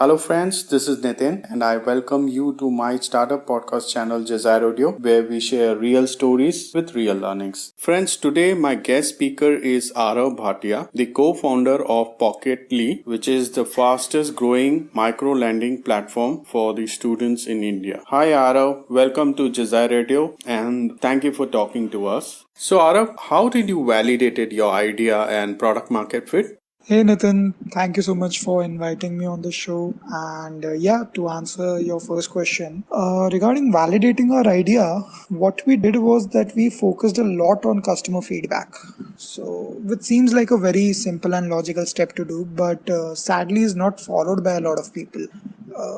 Hello, friends. This is Nitin, and I welcome you to my startup podcast channel, Jazar Audio, where we share real stories with real learnings. Friends, today my guest speaker is Aarav Bhatia, the co founder of Pocketly, which is the fastest growing micro lending platform for the students in India. Hi, Aarav. Welcome to Jazar Radio, and thank you for talking to us. So, Aarav, how did you validate your idea and product market fit? Hey Nathan, thank you so much for inviting me on the show. And to answer your first question, regarding validating our idea, what we did was that we focused a lot on customer feedback. So, which seems like a very simple and logical step to do, but sadly is not followed by a lot of people.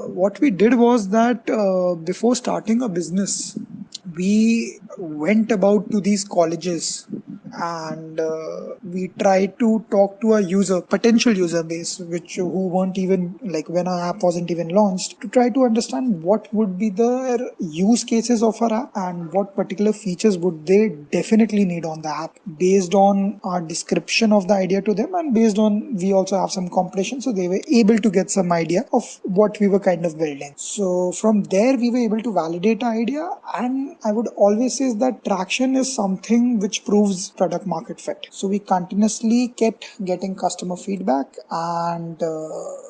What we did was that before starting a business, we went about to these colleges and we tried to talk to a potential user base, which who weren't even like when our app wasn't even launched, to try to understand what would be the use cases of our app and what particular features would they definitely need on the app based on our description of the idea to them, and based on we also have some competition, so they were able to get some idea of what we were kind of building. So from there we were able to validate our idea, and I would always say that traction is something which proves product market fit. So we continuously kept getting customer feedback, and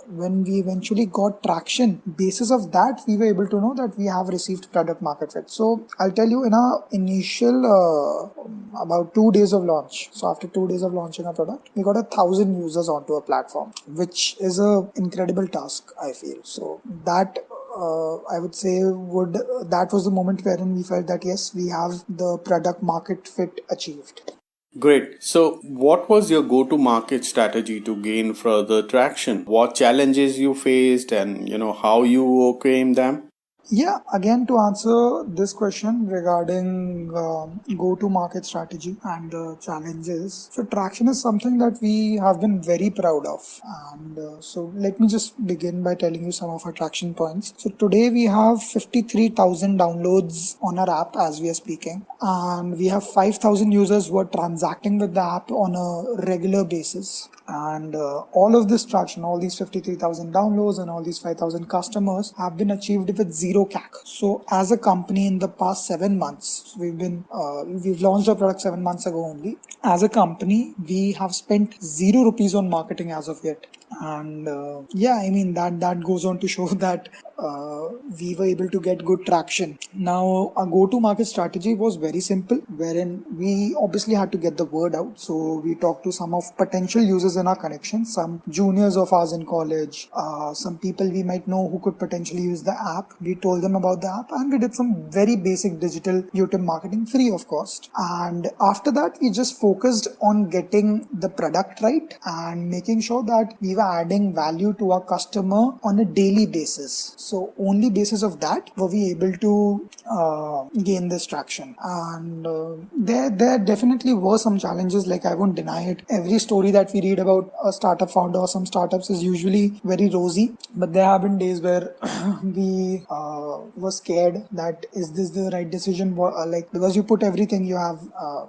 when we eventually got traction, basis of that we were able to know that we have received product market fit. So I'll tell you, in our initial about 2 days of launch, so after 2 days of launching a product, we got 1,000 users onto a platform, which is a incredible task, I feel. So that I would say that was the moment wherein we felt that yes, we have the product market fit achieved. Great. So, what was your go to market strategy to gain further traction? What challenges you faced and how you overcame them? Yeah, again, to answer this question regarding go-to-market strategy and the challenges, so traction is something that we have been very proud of. And so let me just begin by telling you some of our traction points. So today we have 53,000 downloads on our app as we are speaking, and we have 5,000 users who are transacting with the app on a regular basis. And all of this traction, all these 53,000 downloads and all these 5,000 customers have been achieved with zero CAC. So as a company, in the past 7 months, we've launched our product 7 months ago only. As a company, we have spent 0 rupees on marketing as of yet. And I mean that goes on to show that we were able to get good traction. Now, our go-to-market strategy was very simple, wherein we obviously had to get the word out. So we talked to some of potential users in our connection, some juniors of ours in college, some people we might know who could potentially use the app. We told them about the app, and we did some very basic digital YouTube marketing free of cost. And after that, we just focused on getting the product right and making sure that we were adding value to our customer on a daily basis. So only basis of that were we able to gain this traction. And there definitely were some challenges, like I won't deny it. Every story that we read about a startup founder or some startups is usually very rosy, but there have been days where we were scared that is this the right decision, because you put everything you have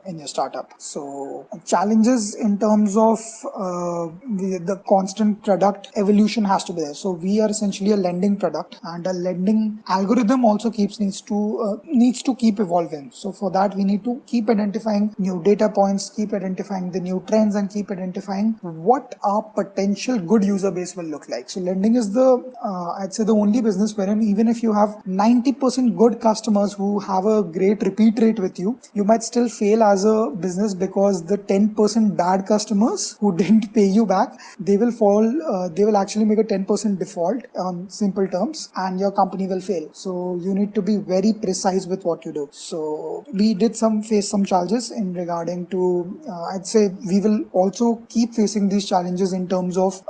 in your startup. So challenges in terms of the constant product evolution has to be there. So we are essentially a lending product, and a lending algorithm also needs to keep evolving. So for that, we need to keep identifying new data points, keep identifying the new trends, and keep identifying what our potential good user base will look like. So lending is I'd say the only business wherein even if you have 90% good customers who have a great repeat rate with you, you might still fail as a business, because the 10% bad customers who didn't pay you back, they will actually make a 10% default on simple terms, and your company will fail. So you need to be very precise with what you do. So we did face some challenges in regarding to I'd say we will also keep facing these challenges in terms of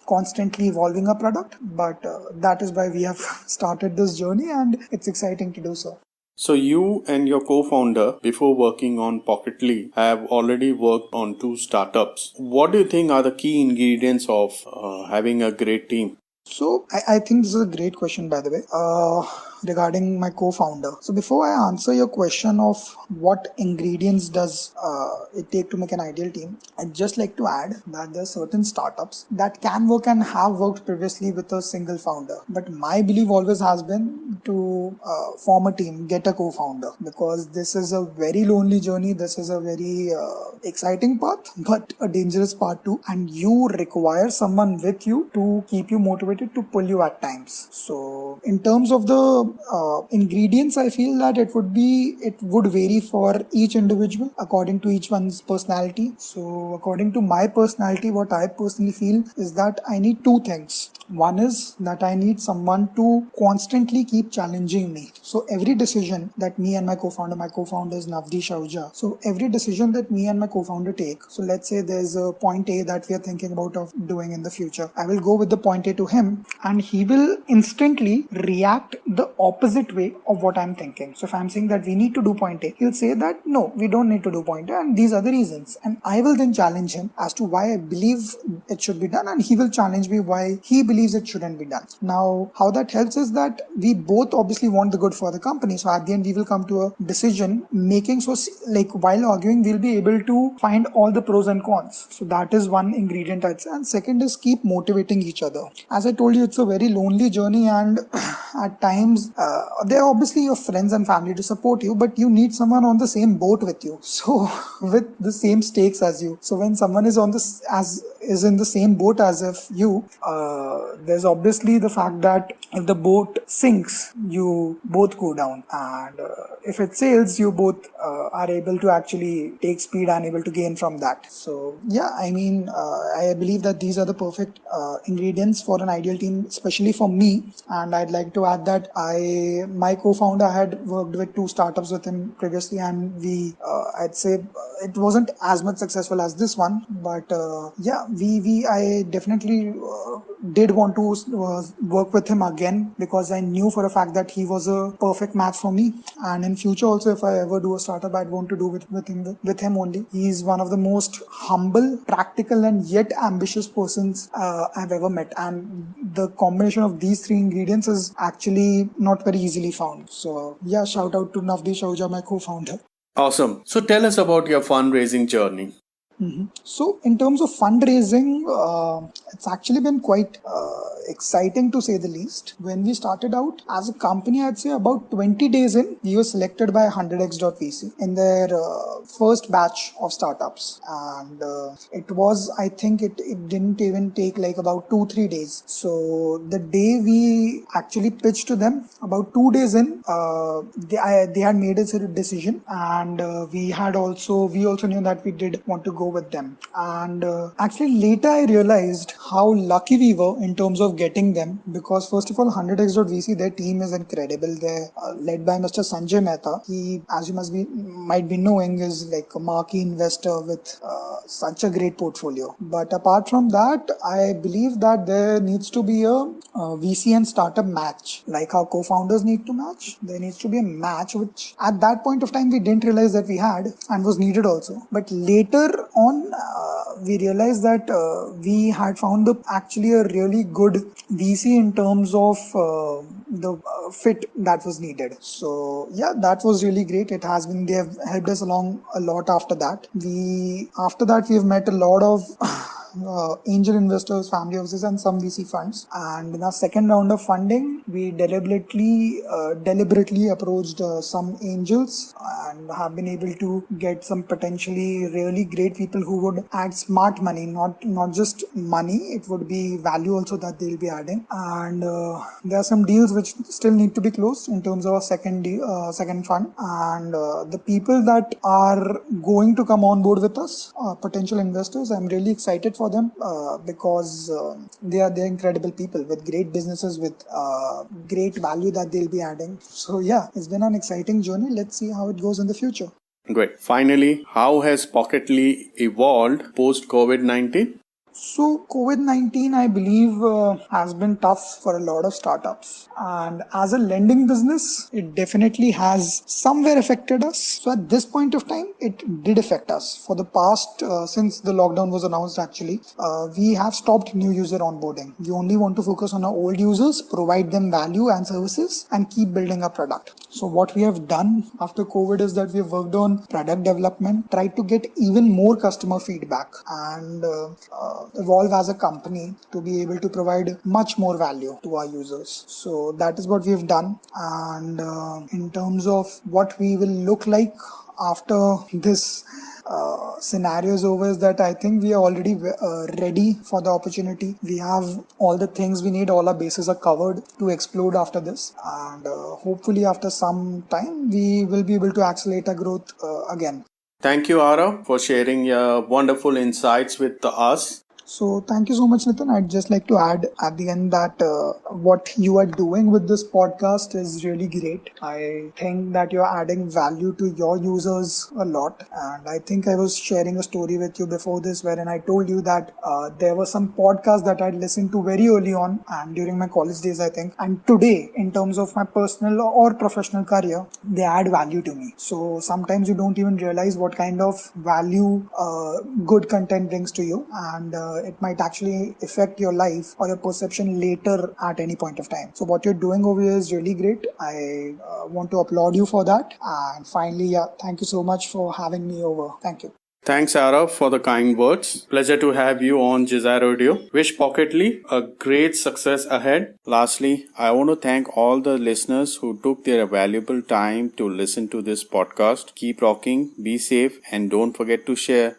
constantly evolving a product, but that is why we have started this journey, and it's exciting to do so. So you and your co-founder, before working on Pocketly, have already worked on 2 startups. What do you think are the key ingredients of having a great team? So I think this is a great question, by the way. regarding my co-founder. So before I answer your question of what ingredients does it take to make an ideal team, I'd just like to add that there are certain startups that can work and have worked previously with a single founder. But my belief always has been to form a team, get a co-founder, because this is a very lonely journey. This is a very exciting path, but a dangerous part too. And you require someone with you to keep you motivated, to pull you at times. So in terms of the ingredients, I feel that it would vary for each individual according to each one's personality. So according to my personality, what I personally feel is that I need two things. One is that I need someone to constantly keep challenging me. So every decision that me and my co-founder is Navdesh Ahuja. So every decision that me and my co-founder take, so let's say there's a point A that we are thinking about of doing in the future. I will go with the point A to him, and he will instantly react the opposite way of what I'm thinking. So if I'm saying that we need to do point A, he'll say that no, we don't need to do point A, and these are the reasons. And I will then challenge him as to why I believe it should be done, and he will challenge me why he believes it shouldn't be done. Now, how that helps is that we both obviously want the good for the company. So at the end, we will come to a decision making. So like while arguing, we'll be able to find all the pros and cons. So that is one ingredient I'd say. And second is keep motivating each other. As I told you, it's a very lonely journey, and at times they're obviously your friends and family to support you, but you need someone on the same boat with you. So with the same stakes as you. So when someone is is in the same boat as if you, there's obviously the fact that if the boat sinks, you both go down, and if it sails, you both are able to actually take speed and able to gain from that. So yeah, I mean, I believe that these are the perfect ingredients for an ideal team, especially for me. And I'd like to add that my co-founder had worked with two startups with him previously, and I'd say it wasn't as much successful as this one, but I definitely did want to work with him again, because I knew for a fact that he was a perfect match for me. And in future also, if I ever do a startup, I'd want to do with him only. He's one of the most humble, practical, and yet ambitious persons I've ever met. And the combination of these three ingredients is actually not very easily found. So yeah, shout out to Navdesh Ahuja, my co-founder. Awesome. So tell us about your fundraising journey. So in terms of fundraising, it's actually been quite exciting to say the least. When we started out as a company, I'd say about 20 days in, we were selected by 100x.vc in their first batch of startups. And it was, I think it didn't even take like about 2-3 days. So the day we actually pitched to them, about 2 days in, they had made a decision, and we also knew that we did want to go with them. And actually later I realized how lucky we were in terms of getting them, because first of all, 100x.vc, their team is incredible. They're led by Mr. Sanjay Mehta. He, as you might be knowing, is like a marquee investor with such a great portfolio. But apart from that, I believe that there needs to be a VC and startup match. Like how co-founders need to match, there needs to be a match, which at that point of time we didn't realize that we had and was needed also. But later on, we realized that we had found actually a really good VC in terms of the fit that was needed. So yeah, that was really great. They have helped us along a lot after that. We have met a lot of angel investors, family offices, and some VC funds. And in our second round of funding, we deliberately approached some angels and have been able to get some potentially really great people who would add smart money, not just money. It would be value also that they'll be adding. And there are some deals which still need to be closed in terms of a second fund. And the people that are going to come on board with us, potential investors, I'm really excited for them because they're incredible people with great businesses, with great value that they'll be adding. So yeah, it's been an exciting journey. Let's see how it goes in the future. Great. Finally, how has Pocketly evolved post COVID-19? So COVID-19, I believe, has been tough for a lot of startups. And as a lending business, it definitely has somewhere affected us. So at this point of time, it did affect us. For the past, since the lockdown was announced actually, we have stopped new user onboarding. We only want to focus on our old users, provide them value and services, and keep building our product. So what we have done after COVID is that we have worked on product development, tried to get even more customer feedback, and evolve as a company to be able to provide much more value to our users. So that is what we have done. And in terms of what we will look like after this scenario is over, is that I think we are already ready for the opportunity. We have all the things we need, all our bases are covered to explode after this, and hopefully after some time we will be able to accelerate our growth again. Thank you, Aarav, for sharing your wonderful insights with us. So thank you so much, Nitin. I'd just like to add at the end that what you are doing with this podcast is really great. I think that you're adding value to your users a lot. And I think I was sharing a story with you before this wherein I told you that there were some podcasts that I'd listened to very early on and during my college days, I think. And today, in terms of my personal or professional career, they add value to me. So sometimes you don't even realize what kind of value good content brings to you. And it might actually affect your life or your perception later at any point of time. So what you're doing over here is really great. I want to applaud you for that. And finally, yeah, thank you so much for having me over. Thank you. Thanks, Aarav, for the kind words. Pleasure to have you on Desire Audio. Wish Pocketly a great success ahead. Lastly, I want to thank all the listeners who took their valuable time to listen to this podcast. Keep rocking, be safe, and don't forget to share.